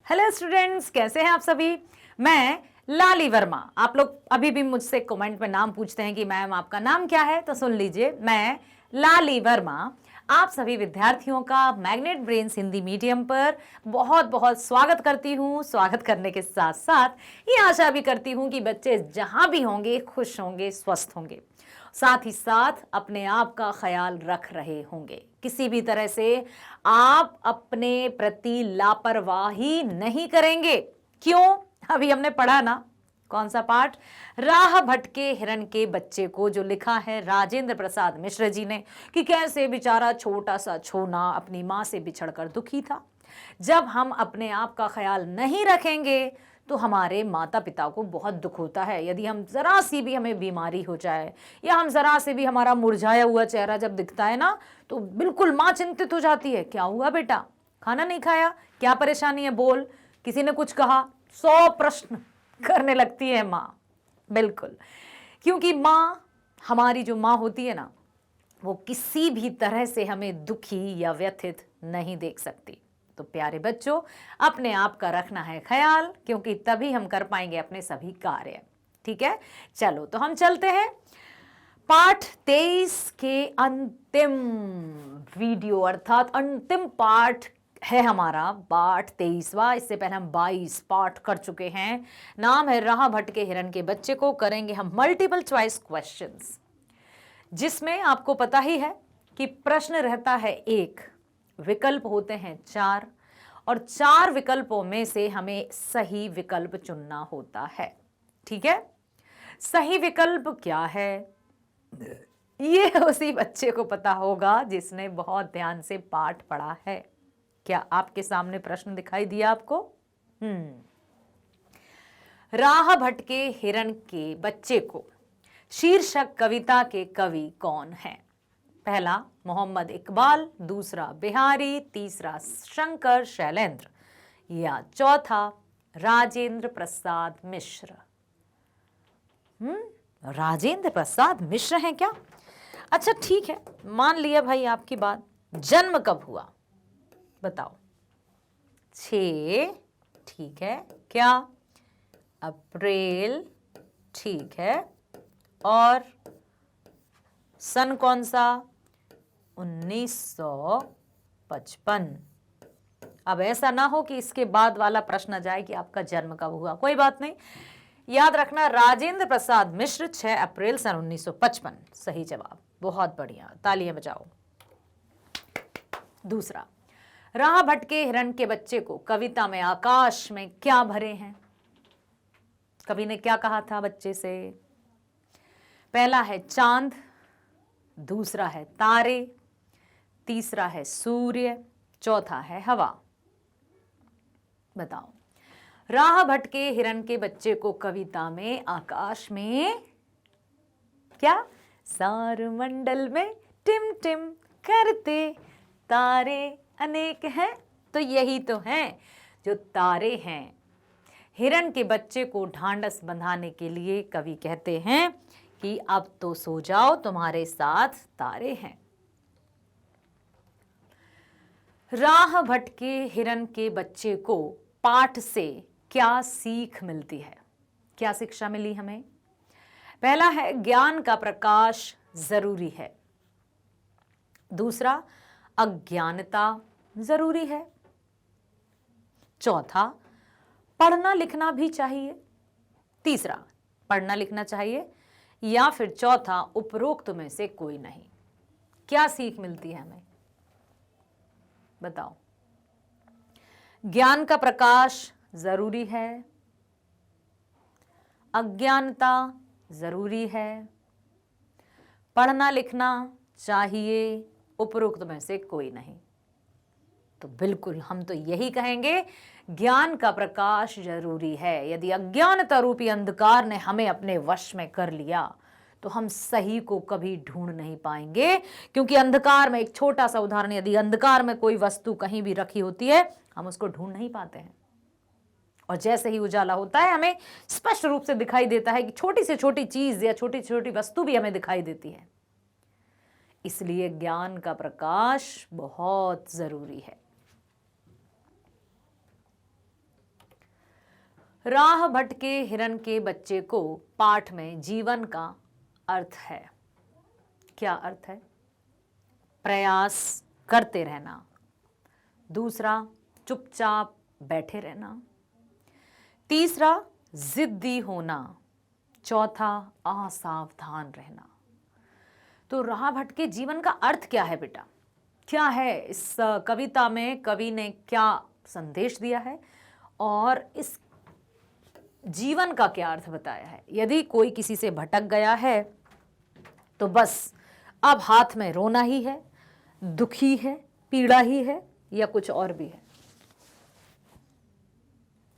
Hello students, कैसे हैं आप सभी। मैं लाली वर्मा। आप लोग अभी भी मुझसे कमेंट में नाम पूछते हैं कि मैम आपका नाम क्या है, तो सुन लीजिए, मैं लाली वर्मा आप सभी विद्यार्थियों का मैग्नेट ब्रेन्स हिंदी मीडियम पर बहुत बहुत स्वागत करती हूँ। स्वागत करने के साथ साथ ये आशा भी करती हूँ कि बच्चे जहाँ भी होंगे खुश होंगे, स्वस्थ होंगे, साथ ही साथ अपने आप का ख्याल रख रहे होंगे। किसी भी तरह से आप अपने प्रति लापरवाही नहीं करेंगे। क्यों? अभी हमने पढ़ा ना, कौन सा पाठ? राह भटके हिरण के बच्चे को, जो लिखा है राजेंद्र प्रसाद मिश्र जी ने, कि कैसे बेचारा छोटा सा छोना अपनी मां से बिछड़कर दुखी था। जब हम अपने आप का ख्याल नहीं रखेंगे तो हमारे माता पिता को बहुत दुख होता है। यदि हम जरा सी भी हमें बीमारी हो जाए या हम जरा से भी हमारा मुरझाया हुआ चेहरा जब दिखता है ना, तो बिल्कुल माँ चिंतित हो जाती है। क्या हुआ बेटा, खाना नहीं खाया, क्या परेशानी है, बोल, किसी ने कुछ कहा, 100 प्रश्न करने लगती है माँ। बिल्कुल, क्योंकि माँ, हमारी जो माँ होती है ना, वो किसी भी तरह से हमें दुखी या व्यथित नहीं देख सकती। तो प्यारे बच्चों, अपने आप का रखना है ख्याल, क्योंकि तभी हम कर पाएंगे अपने सभी कार्य। ठीक है, चलो तो हम चलते हैं पाठ 23 के अंतिम वीडियो, अर्थात अंतिम पाठ है हमारा पाठ 23वां। इससे पहले हम 22 पाठ कर चुके हैं। नाम है राह भटके हिरण के बच्चे को। करेंगे हम मल्टीपल चॉइस क्वेश्चंस, जिसमें आपको पता ही है कि प्रश्न रहता है एक, विकल्प होते हैं 4, और 4 विकल्पों में से हमें सही विकल्प चुनना होता है। ठीक है, सही विकल्प क्या है ये उसी बच्चे को पता होगा जिसने बहुत ध्यान से पाठ पढ़ा है। क्या आपके सामने प्रश्न दिखाई दिया आपको? राह भटके हिरण के बच्चे को शीर्षक कविता के कवि कौन हैं? पहला मोहम्मद इकबाल, दूसरा बिहारी, तीसरा शंकर शैलेंद्र, या चौथा राजेंद्र प्रसाद मिश्र। राजेंद्र प्रसाद मिश्र हैं क्या? अच्छा ठीक है, मान लिया भाई आपकी बात। जन्म कब हुआ बताओ? 6, ठीक है, क्या अप्रैल, ठीक है, और सन कौन सा? 1955। अब ऐसा ना हो कि इसके बाद वाला प्रश्न आ जाए कि आपका जन्म कब हुआ। कोई बात नहीं, याद रखना, राजेंद्र प्रसाद मिश्र 6 अप्रैल सन 1955 सही जवाब। बहुत बढ़िया, तालियां बजाओ। दूसरा, राह भटके हिरण के बच्चे को कविता में आकाश में क्या भरे हैं? कवि ने क्या कहा था बच्चे से? पहला है चांद, दूसरा है तारे, तीसरा है सूर्य, चौथा है हवा। बताओ, राह भटके हिरण के बच्चे को कविता में आकाश में क्या? सार मंडल में टिम टिम करते तारे अनेक हैं। तो यही तो हैं जो तारे हैं। हिरण के बच्चे को ढांढस बंधाने के लिए कवि कहते हैं कि अब तो सो जाओ, तुम्हारे साथ तारे हैं। राह भटके हिरण के बच्चे को पाठ से क्या सीख मिलती है? क्या शिक्षा मिली हमें? पहला है ज्ञान का प्रकाश जरूरी है, दूसरा अज्ञानता जरूरी है, चौथा पढ़ना लिखना भी चाहिए, तीसरा पढ़ना लिखना चाहिए, या फिर चौथा उपरोक्त में से कोई नहीं। क्या सीख मिलती है हमें बताओ? ज्ञान का प्रकाश जरूरी है, अज्ञानता जरूरी है, पढ़ना लिखना चाहिए, उपरोक्त में से कोई नहीं। तो बिल्कुल हम तो यही कहेंगे, ज्ञान का प्रकाश जरूरी है। यदि अज्ञानता रूपी अंधकार ने हमें अपने वश में कर लिया तो हम सही को कभी ढूंढ नहीं पाएंगे, क्योंकि अंधकार में, एक छोटा सा उदाहरण, यदि अंधकार में कोई वस्तु कहीं भी रखी होती है, हम उसको ढूंढ नहीं पाते हैं, और जैसे ही उजाला होता है हमें स्पष्ट रूप से दिखाई देता है कि छोटी से छोटी चीज या छोटी से छोटी वस्तु भी हमें दिखाई देती है। इसलिए ज्ञान का प्रकाश बहुत जरूरी है। राह भटके हिरन के बच्चे को पाठ में जीवन का अर्थ है। क्या अर्थ है? प्रयास करते रहना। दूसरा, चुपचाप बैठे रहना। तीसरा, जिद्दी होना। चौथा, असावधान रहना। तो राह भटके जीवन का अर्थ क्या है बेटा? क्या है इस कविता में कवि ने क्या संदेश दिया है और इस जीवन का क्या अर्थ बताया है? यदि कोई किसी से भटक गया है तो बस अब हाथ में रोना ही है, दुखी है, पीड़ा ही है या कुछ और भी है?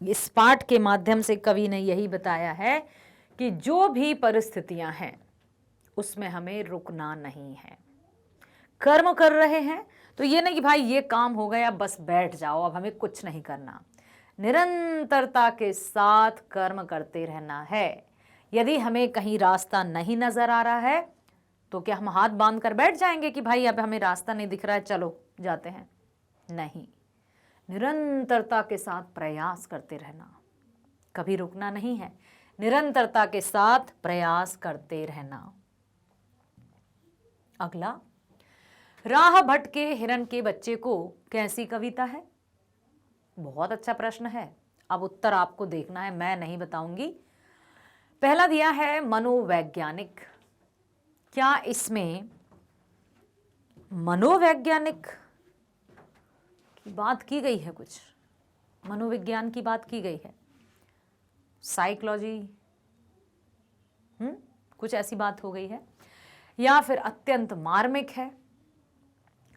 इस पाठ के माध्यम से कवि ने यही बताया है कि जो भी परिस्थितियां हैं उसमें हमें रुकना नहीं है। कर्म कर रहे हैं तो ये नहीं कि भाई ये काम हो गया बस बैठ जाओ, अब हमें कुछ नहीं करना। निरंतरता के साथ कर्म करते रहना है। यदि हमें कहीं रास्ता नहीं नजर आ रहा है तो क्या हम हाथ बांध कर बैठ जाएंगे कि भाई अब हमें रास्ता नहीं दिख रहा है, चलो जाते हैं? नहीं, निरंतरता के साथ प्रयास करते रहना, कभी रुकना नहीं है। निरंतरता के साथ प्रयास करते रहना। अगला, राह भटके हिरन के बच्चे को कैसी कविता है? बहुत अच्छा प्रश्न है। अब उत्तर आपको देखना है, मैं नहीं बताऊंगी। पहला दिया है मनोवैज्ञानिक। क्या इसमें मनोवैज्ञानिक की बात की गई है? कुछ मनोविज्ञान की बात की गई है, साइकोलॉजी, कुछ ऐसी बात हो गई है? या फिर अत्यंत मार्मिक है?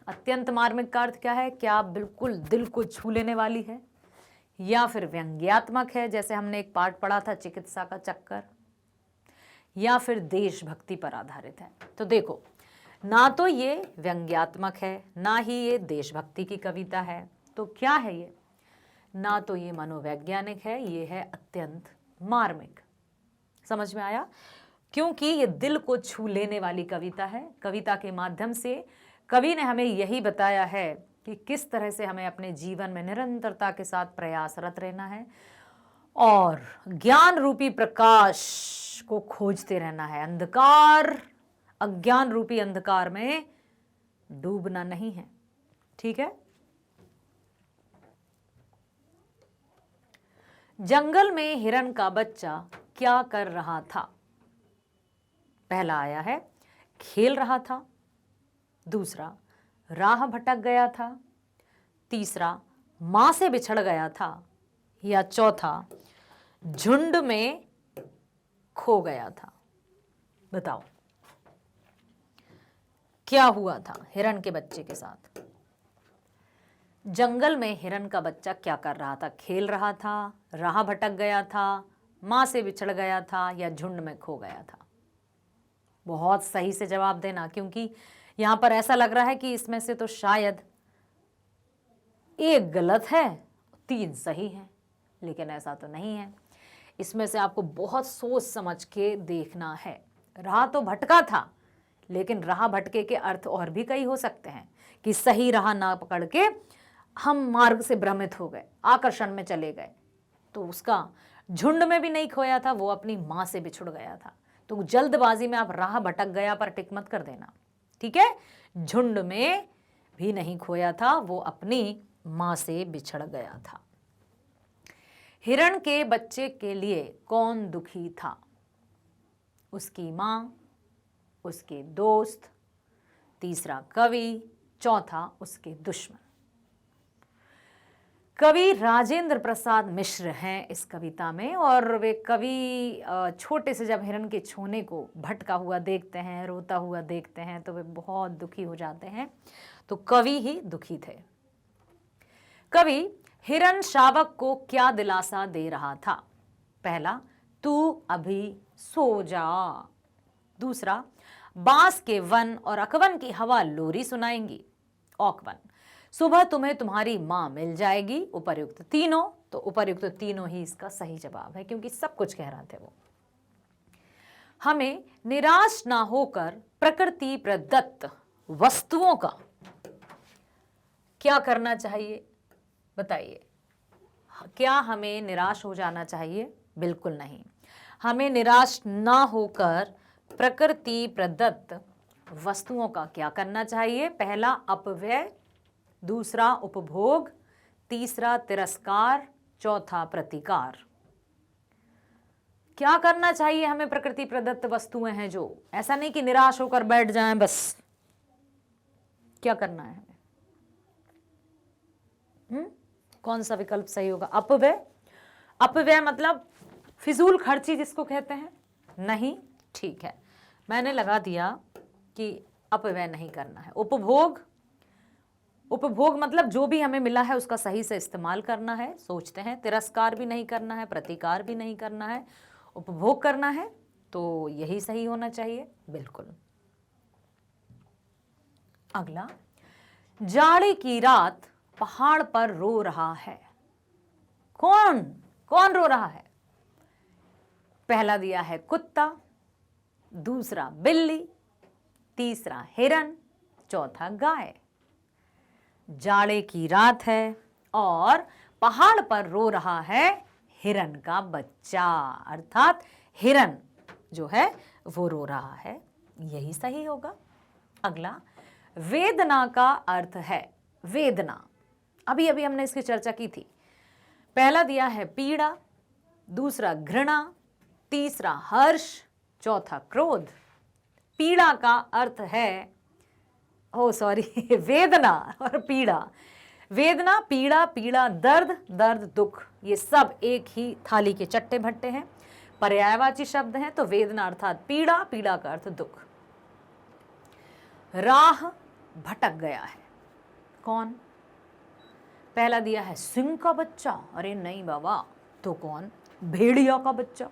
अत्यंत मार्मिक का अर्थ क्या है? क्या बिल्कुल दिल को छू लेने वाली है? या फिर व्यंग्यात्मक है, जैसे हमने एक पाठ पढ़ा था चिकित्सा का चक्कर? या फिर देशभक्ति पर आधारित है? तो देखो, ना तो ये व्यंग्यात्मक है, ना ही ये देशभक्ति की कविता है। तो क्या है ये? ना तो ये मनोवैज्ञानिक है, ये है अत्यंत मार्मिक। समझ में आया? क्योंकि ये दिल को छू लेने वाली कविता है। कविता के माध्यम से कवि ने हमें यही बताया है कि किस तरह से हमें अपने जीवन में निरंतरता के साथ प्रयासरत रहना है और ज्ञान रूपी प्रकाश को खोजते रहना है। अंधकार, अज्ञान रूपी अंधकार में डूबना नहीं है। ठीक है? जंगल में हिरन का बच्चा क्या कर रहा था? पहला आया है खेल रहा था। दूसरा, राह भटक गया था। तीसरा, मां से बिछड़ गया था। या चौथा, झुंड में खो गया था। बताओ क्या हुआ था हिरन के बच्चे के साथ? जंगल में हिरन का बच्चा क्या कर रहा था? खेल रहा था, राह भटक गया था, मां से बिछड़ गया था या झुंड में खो गया था? बहुत सही से जवाब देना, क्योंकि यहां पर ऐसा लग रहा है कि इसमें से तो शायद एक गलत है, 3 सही है, लेकिन ऐसा तो नहीं है। इसमें से आपको बहुत सोच समझ के देखना है। राह तो भटका था, लेकिन राह भटके के अर्थ और भी कई हो सकते हैं कि सही राह ना पकड़ के हम मार्ग से भ्रमित हो गए, आकर्षण में चले गए। तो उसका झुंड में भी नहीं खोया था, वो अपनी मां से बिछुड़ गया था। तो जल्दबाजी में आप राह भटक गया पर टिक मत कर देना। ठीक है? झुंड में भी नहीं खोया था, वो अपनी मां से बिछड़ गया था। हिरण के बच्चे के लिए कौन दुखी था? उसकी मां, उसके दोस्त, तीसरा कवि, चौथा उसके दुश्मन। कवि राजेंद्र प्रसाद मिश्र हैं इस कविता में, और वे कवि छोटे से जब हिरण के छोने को भटका हुआ देखते हैं, रोता हुआ देखते हैं, तो वे बहुत दुखी हो जाते हैं। तो कवि ही दुखी थे। कवि हिरण शावक को क्या दिलासा दे रहा था? पहला, तू अभी सो जा। दूसरा, बांस के वन और अकवन की हवा लोरी सुनाएंगी। औकवन, सुबह तुम्हें तुम्हारी मां मिल जाएगी। उपर्युक्त तीनों, तो उपर्युक्त तीनों ही इसका सही जवाब है, क्योंकि सब कुछ कह रहे थे वो। हमें निराश ना होकर प्रकृति प्रदत्त वस्तुओं का क्या करना चाहिए? बताइए। क्या हमें निराश हो जाना चाहिए? बिल्कुल नहीं। हमें निराश ना होकर प्रकृति प्रदत्त वस्तुओं का क्या करना चाहिए? पहला अपव्यय, दूसरा उपभोग, तीसरा तिरस्कार, चौथा प्रतिकार। क्या करना चाहिए हमें? प्रकृति प्रदत्त वस्तुएं हैं जो, ऐसा नहीं कि निराश होकर बैठ जाएं बस। क्या करना है हमें? कौन सा विकल्प सही होगा? अपव्यय। अपव्यय मतलब फिजूल खर्ची जिसको कहते हैं, नहीं, ठीक है, मैंने लगा दिया कि अपव्यय नहीं करना है। उपभोग, उपभोग मतलब जो भी हमें मिला है उसका सही से इस्तेमाल करना है, सोचते हैं। तिरस्कार भी नहीं करना है, प्रतिकार भी नहीं करना है, उपभोग करना है, तो यही सही होना चाहिए, बिल्कुल। अगला, जाड़े की रात पहाड़ पर रो रहा है। कौन कौन रो रहा है? पहला दिया है कुत्ता, दूसरा बिल्ली, तीसरा हिरन, चौथा गाय। जाड़े की रात है और पहाड़ पर रो रहा है हिरन का बच्चा, अर्थात हिरन जो है वो रो रहा है, यही सही होगा। अगला, वेदना का अर्थ है। वेदना, अभी अभी हमने इसकी चर्चा की थी। पहला दिया है पीड़ा, दूसरा घृणा, तीसरा हर्ष, चौथा क्रोध। पीड़ा का अर्थ है, ओ सॉरी वेदना और पीड़ा। वेदना, पीड़ा, पीड़ा, दर्द, दर्द, दुख, ये सब एक ही थाली के चट्टे भट्टे हैं, पर्यायवाची शब्द हैं। तो वेदना अर्थात पीड़ा, पीड़ा का अर्थ दुख। राह भटक गया है। कौन? पहला दिया है सिंह का बच्चा, अरे नहीं बाबा, तो कौन? भेड़िया का बच्चा।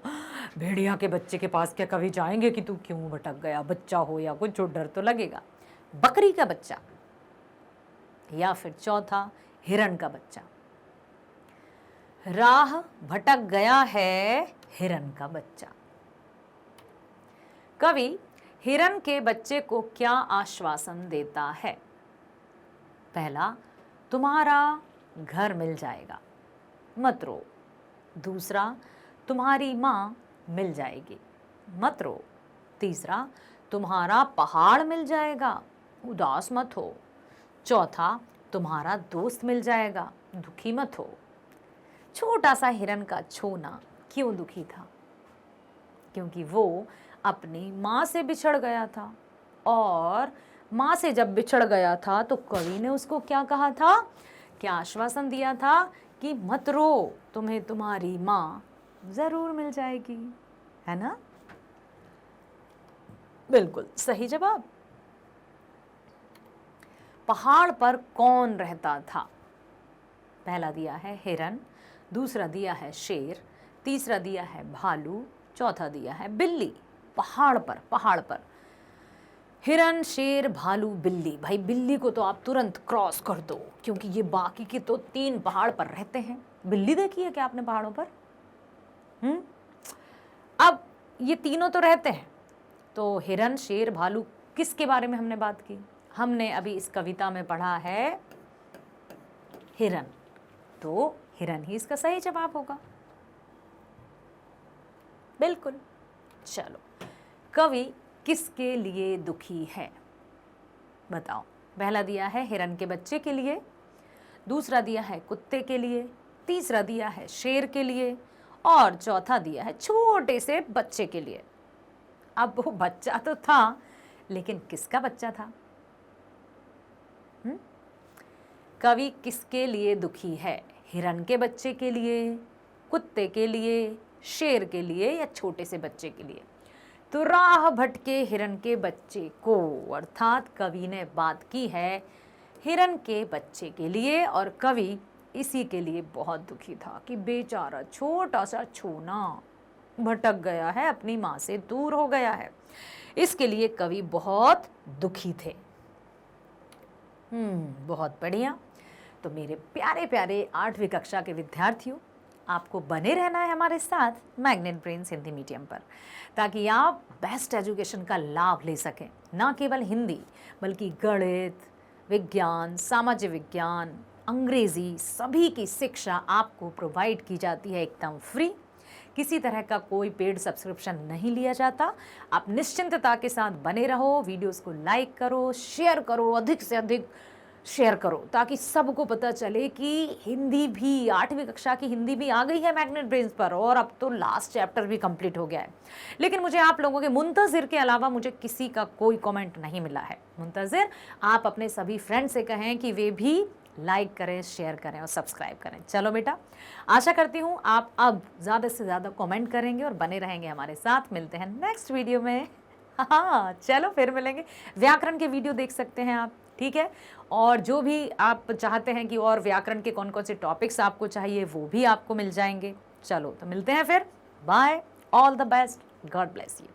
भेड़िया के बच्चे के पास क्या कभी जाएंगे कि तू क्यों भटक गया? बच्चा हो या कुछ, जो डर तो लगेगा। बकरी का बच्चा, या फिर चौथा हिरण का बच्चा। राह भटक गया है हिरण का बच्चा। कवि हिरण के बच्चे को क्या आश्वासन देता है? पहला, तुम्हारा घर मिल जाएगा, मत रो। दूसरा, तुम्हारी माँ मिल जाएगी, मत रो। तीसरा, तुम्हारा पहाड़ मिल जाएगा, उदास मत हो। चौथा, तुम्हारा दोस्त मिल जाएगा, दुखी मत हो। छोटा सा हिरन का छोना क्यों दुखी था? क्योंकि वो अपनी माँ से बिछड़ गया था, और माँ से जब बिछड़ गया था तो कवि ने उसको क्या कहा था? क्या आश्वासन दिया था कि मत रो, तुम्हें तुम्हारी माँ जरूर मिल जाएगी, है ना? बिल्कुल सही जवाब। पहाड़ पर कौन रहता था? पहला दिया है हिरन, दूसरा दिया है शेर, तीसरा दिया है भालू, चौथा दिया है बिल्ली। पहाड़ पर, पहाड़ पर हिरन, शेर, भालू, बिल्ली। भाई बिल्ली को तो आप तुरंत क्रॉस कर दो, क्योंकि ये बाकी के तो 3 पहाड़ पर रहते हैं। बिल्ली देखी है क्या आपने पहाड़ों पर? अब ये तीनों तो रहते हैं, तो हिरन, शेर, भालू, किसके बारे में हमने बात की? हमने अभी इस कविता में पढ़ा है हिरन, तो हिरन ही इसका सही जवाब होगा, बिल्कुल। चलो, कवि किसके लिए दुखी है? बताओ। पहला दिया है हिरन के बच्चे के लिए, दूसरा दिया है कुत्ते के लिए, तीसरा दिया है शेर के लिए, और चौथा दिया है छोटे से बच्चे के लिए। अब वो बच्चा तो था, लेकिन किसका बच्चा था? कवि किसके लिए दुखी है? हिरन के बच्चे के लिए, कुत्ते के लिए, शेर के लिए, या छोटे से बच्चे के लिए? तो राह भटके हिरन के बच्चे को, अर्थात कवि ने बात की है हिरन के बच्चे के लिए, और कवि इसी के लिए बहुत दुखी था कि बेचारा छोटा सा छोना भटक गया है, अपनी माँ से दूर हो गया है। इसके लिए कवि बहुत दुखी थे। बहुत बढ़िया। तो मेरे प्यारे प्यारे 8वीं कक्षा के विद्यार्थियों, आपको बने रहना है हमारे साथ मैग्नेट ब्रेन्स हिंदी मीडियम पर, ताकि आप बेस्ट एजुकेशन का लाभ ले सकें। ना केवल हिंदी, बल्कि गणित, विज्ञान, सामाजिक विज्ञान, अंग्रेजी सभी की शिक्षा आपको प्रोवाइड की जाती है एकदम फ्री। किसी तरह का कोई पेड सब्सक्रिप्शन नहीं लिया जाता। आप निश्चिंतता के साथ बने रहो, वीडियोस को लाइक करो, शेयर करो, अधिक से अधिक शेयर करो, ताकि सबको पता चले कि हिंदी भी 8वीं कक्षा की हिंदी भी आ गई है मैग्नेट ब्रेन्स पर, और अब तो लास्ट चैप्टर भी कंप्लीट हो गया है। लेकिन मुझे आप लोगों के मुंतज़िर के अलावा मुझे किसी का कोई कमेंट नहीं मिला है। मुंतज़िर आप अपने सभी फ्रेंड से कहें कि वे भी लाइक करें, शेयर करें और सब्सक्राइब करें। चलो बेटा, आशा करती हूँ आप अब ज़्यादा से ज़्यादा कमेंट करेंगे और बने रहेंगे हमारे साथ। मिलते हैं नेक्स्ट वीडियो में। हाँ चलो फिर मिलेंगे। व्याकरण के वीडियो देख सकते हैं आप, ठीक है। और जो भी आप चाहते हैं कि और व्याकरण के कौन कौन से टॉपिक्स आपको चाहिए वो भी आपको मिल जाएंगे। चलो तो मिलते हैं फिर। Bye, all the best, God bless you.